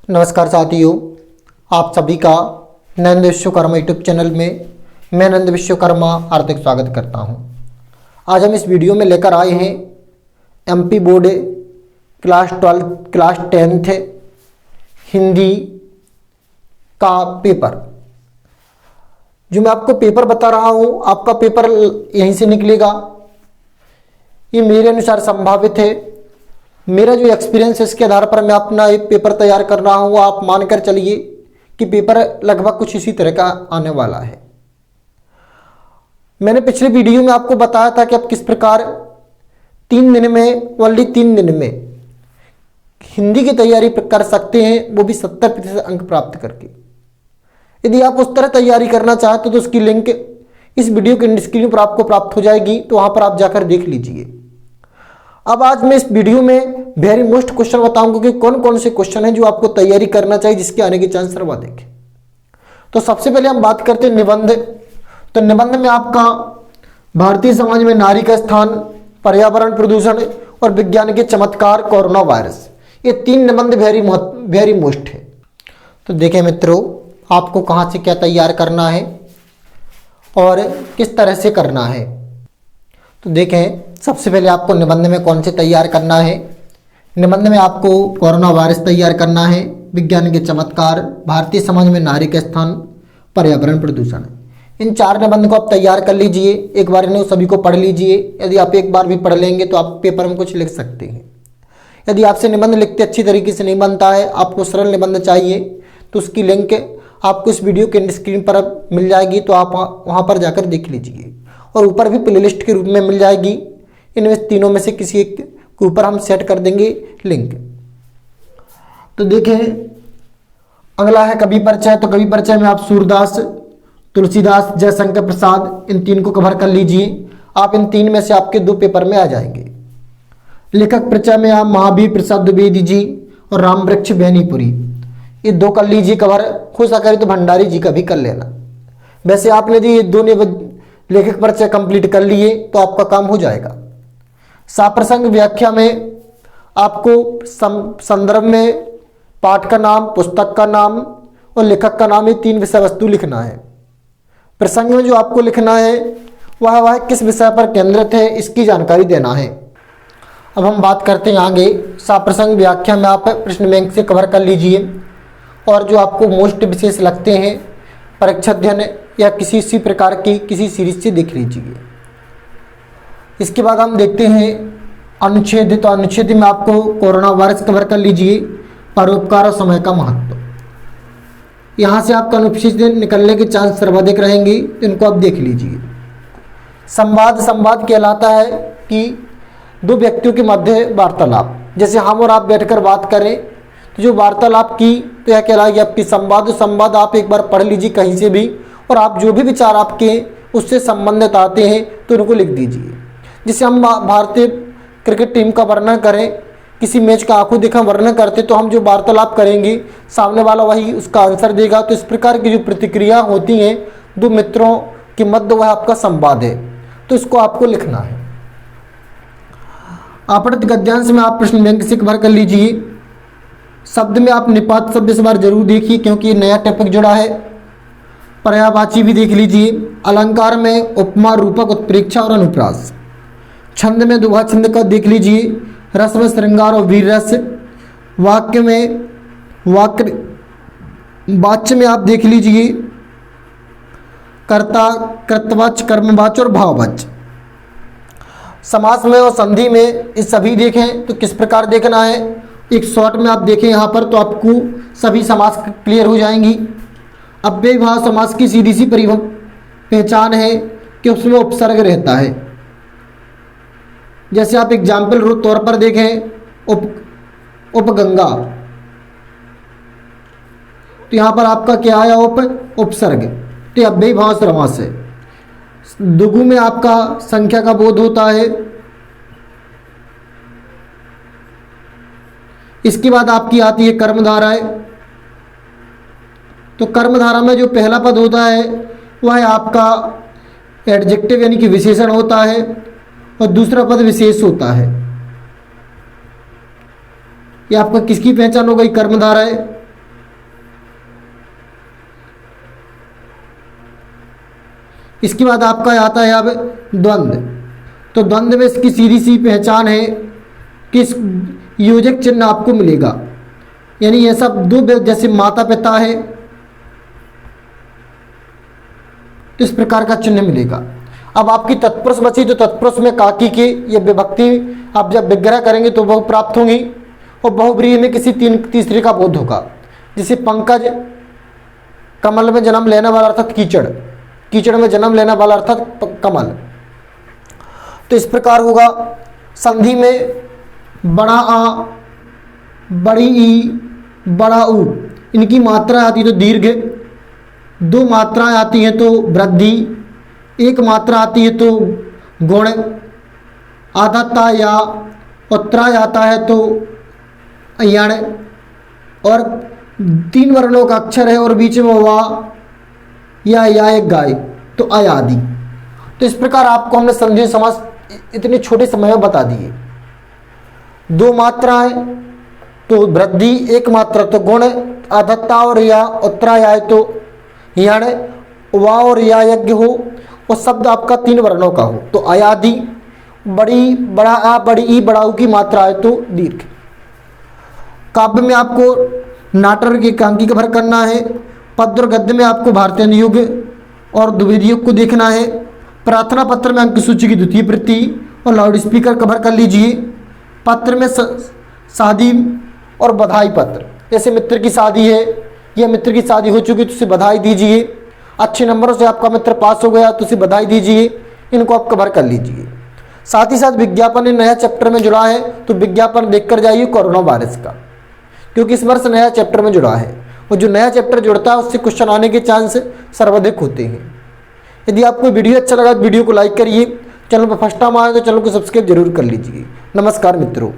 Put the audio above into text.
नमस्कार साथियों, आप सभी का नंद विश्वकर्मा यूट्यूब चैनल में मैं नंद विश्वकर्मा हार्दिक स्वागत करता हूं। आज हम इस वीडियो में लेकर आए हैं MP board class 12 class 10th Hindi का पेपर। जो मैं आपको पेपर बता रहा हूं, आपका पेपर यहीं से निकलेगा। ये मेरे अनुसार संभावित है। मेरा जो एक्सपीरियंस है इसके आधार पर मैं अपना एक पेपर तैयार कर रहा हूँ। आप मानकर चलिए कि पेपर लगभग कुछ इसी तरह का आने वाला है। मैंने पिछले वीडियो में आपको बताया था कि आप किस प्रकार 3 दिन में, ओनली 3 दिन में हिंदी की तैयारी कर सकते हैं, वो भी 70% अंक प्राप्त करके। यदि आप उस तरह तैयारी करना चाहते तो उसकी लिंक इस वीडियो के स्क्रीन पर आपको प्राप्त हो जाएगी, तो वहां पर आप जाकर देख लीजिए। अब आज मैं इस वीडियो में वेरी मोस्ट क्वेश्चन बताऊंगा कि कौन कौन से क्वेश्चन हैं जो आपको तैयारी करना चाहिए, जिसके आने के चांस सर्वाधिक है। तो सबसे पहले हम बात करते हैं निबंध। तो निबंध में आपका भारतीय समाज में नारी का स्थान, पर्यावरण प्रदूषण और विज्ञान के चमत्कार, कोरोना वायरस, ये 3 निबंध वेरी मोस्ट है। तो देखें मित्रों, आपको कहाँ से क्या तैयार करना है और किस तरह से करना है। तो देखें, सबसे पहले आपको निबंध में कौन से तैयार करना है। निबंध में आपको कोरोना वायरस तैयार करना है, विज्ञान के चमत्कार, भारतीय समाज में नारी का स्थान, पर्यावरण प्रदूषण। इन 4 निबंध को आप तैयार कर लीजिए। एक बार इन्हें सभी को पढ़ लीजिए। यदि आप एक बार भी पढ़ लेंगे तो आप पेपर में कुछ लिख सकते हैं। यदि आपसे निबंध लिखते अच्छी तरीके से नहीं बनता है, आपको सरल निबंध चाहिए, तो उसकी लिंक आपको इस वीडियो के स्क्रीन पर मिल जाएगी, तो आप वहाँ पर जाकर देख लीजिए। और ऊपर भी प्लेलिस्ट के रूप में मिल जाएगी। इनमें तीनों में से किसी एक के ऊपर हम सेट कर देंगे लिंक। तो देखें, अगला है कवि परिचय। तो कवि परिचय में आप सूरदास, तुलसीदास, जयशंकर प्रसाद, इन 3 को कवर कर लीजिए। आप इन 3 में से आपके 2 पेपर में आ जाएंगे। लेखक परिचय में आप महावीर प्रसाद द्विवेदी जी और राम वृक्ष बेनीपुरी, ये 2 कर लीजिए कवर। हो सके तो भंडारी जी का भी कर लेना। वैसे आपने यदि ये 2 लेखक परिचय कंप्लीट कर लिए तो आपका काम हो जाएगा। साप्रसंग व्याख्या में आपको संदर्भ में पाठ का नाम, पुस्तक का नाम और लेखक का नाम, ये 3 विषय वस्तु लिखना है। प्रसंग में जो आपको लिखना है वह किस विषय पर केंद्रित है, इसकी जानकारी देना है। अब हम बात करते हैं आगे। साप्रसंग व्याख्या में आप प्रश्न बैंक से कवर कर लीजिए और जो आपको मोस्ट विशेष लगते हैं परीक्षा अध्ययन या किसी इसी प्रकार की किसी सीरीज से देख लीजिए। इसके बाद हम देखते हैं अनुच्छेद। तो अनुच्छेद में आपको कोरोना वायरस कवर कर लीजिए, परोपकार और समय का महत्व। यहाँ से आपका अनुच्छेद निकलने के चांस सर्वाधिक रहेंगे, इनको आप देख लीजिए। संवाद कहलाता है कि 2 व्यक्तियों के मध्य वार्तालाप। जैसे हम और आप बैठकर बात करें तो जो वार्तालाप की, तो यह कहलाएगी आपकी संवाद। संवाद आप एक बार पढ़ लीजिए कहीं से भी, और आप जो भी विचार आपके उससे संबंधित आते हैं तो उनको लिख दीजिए। जिसे हम भारतीय क्रिकेट टीम का वर्णन करें, किसी मैच का आंखों देखा वर्णन करते, तो हम जो वार्तालाप करेंगे सामने वाला वही उसका आंसर देगा। तो इस प्रकार की जो प्रतिक्रिया होती हैं 2 मित्रों के मध्य, वह आपका संवाद है। तो इसको आपको लिखना है। आपत्ति गद्यांश में आप प्रश्न बैंक से कवर कर लीजिए। शब्द में आप निपात शब्द इस बार जरूर देखिए क्योंकि नया टॉपिक जुड़ा है। पर्यायवाची भी देख लीजिए। अलंकार में उपमा, रूपक, उत्प्रेक्षा और अनुप्रास। छंद में दोहा छंद का देख लीजिए। रस में श्रृंगार और वीर रस। वाक्य में वाच्य में आप देख लीजिए कर्ता, कर्तवाच्य, कर्मवाच्य और भाववाच्य। समास में और संधि में ये सभी देखें तो किस प्रकार देखना है, एक शॉर्ट में आप देखें यहाँ पर, तो आपको सभी समास क्लियर हो जाएंगी। अव्ययभाव समास की सीधी सी पहचान है कि उसमें उपसर्ग रहता है। जैसे आप एग्जाम्पल तौर पर देखें उपगंगा, तो यहाँ पर आपका क्या आया, उपसर्ग। तो अव्ययभाव समास है। दुगु में आपका संख्या का बोध होता है। इसके बाद आपकी आती है कर्मधाराएं। तो कर्मधारा में जो पहला पद होता है वह आपका एडजेक्टिव यानी कि विशेषण होता है और दूसरा पद विशेष होता है। ये आपका किसकी पहचान हो गई, कर्मधारय। इसके बाद आपका आता है अब द्वंद्व। तो द्वंद्व में इसकी सीधी सी पहचान है कि इस योजक चिन्ह आपको मिलेगा, यानी ये सब दो, जैसे माता पिता है तो इस प्रकार का चिन्ह मिलेगा। अब आपकी तत्पुरुष बची, तो तत्पुरुष में काकी की ये विभक्ति आप जब विग्रह करेंगे तो बहु प्राप्त होंगी, और बहुब्रीहि में किसी तीसरे का बोध होगा, जैसे पंकज, कमल में जन्म लेने वाला अर्थात कीचड़, कीचड़ में जन्म लेने वाला अर्थात कमल। तो इस प्रकार होगा। संधि में बड़ा आ, बड़ी ई, बड़ा ऊ, इनकी मात्रा आती है तो दीर्घ, दो मात्राएं आती हैं तो वृद्धि, एक मात्रा आती है तो गुण, आधाता या उत्तराय आता है तो यण, और 3 वर्णों का अक्षर है और बीच में वा या एक गाय तो अयादि। तो इस प्रकार आपको हमने संधि समास इतने छोटे समय में बता दिए। 2 मात्राएं तो वृद्धि, एक मात्रा तो गुण, आधत्ता और या उत्तराय आए तो यण, वा और या यज्ञ हो, और शब्द आपका 3 वर्णों का हो तो अयादि, बड़ी, बड़ा आ, बड़ी ई, बड़ा ऊ की मात्रा आए तो दीर्घ। काव्य में आपको नाटर की एकांकी का भर करना है। पद्य और गद्य में आपको भारतीय युग और द्विविधि युग को देखना है। प्रार्थना पत्र में अंक सूची की द्वितीय प्रति और लाउड स्पीकर कवर कर लीजिए। पत्र में शादी और बधाई पत्र, जैसे मित्र की शादी है या मित्र की शादी हो चुकी तो उसे बधाई दीजिए, अच्छे नंबरों से आपका मित्र पास हो गया तो उसे बधाई दीजिए, इनको आप कवर कर लीजिए। साथ ही साथ विज्ञापन नया चैप्टर में जुड़ा है तो विज्ञापन देखकर जाइए कोरोना वायरस का, क्योंकि इस वर्ष नया चैप्टर में जुड़ा है, और जो नया चैप्टर जुड़ता है उससे क्वेश्चन आने के चांस सर्वाधिक होते हैं। यदि आपको वीडियो अच्छा लगा तो वीडियो को लाइक करिए, चैनल पर फर्स्ट टाइम आए तो चैनल को सब्सक्राइब जरूर कर लीजिए। नमस्कार मित्रों।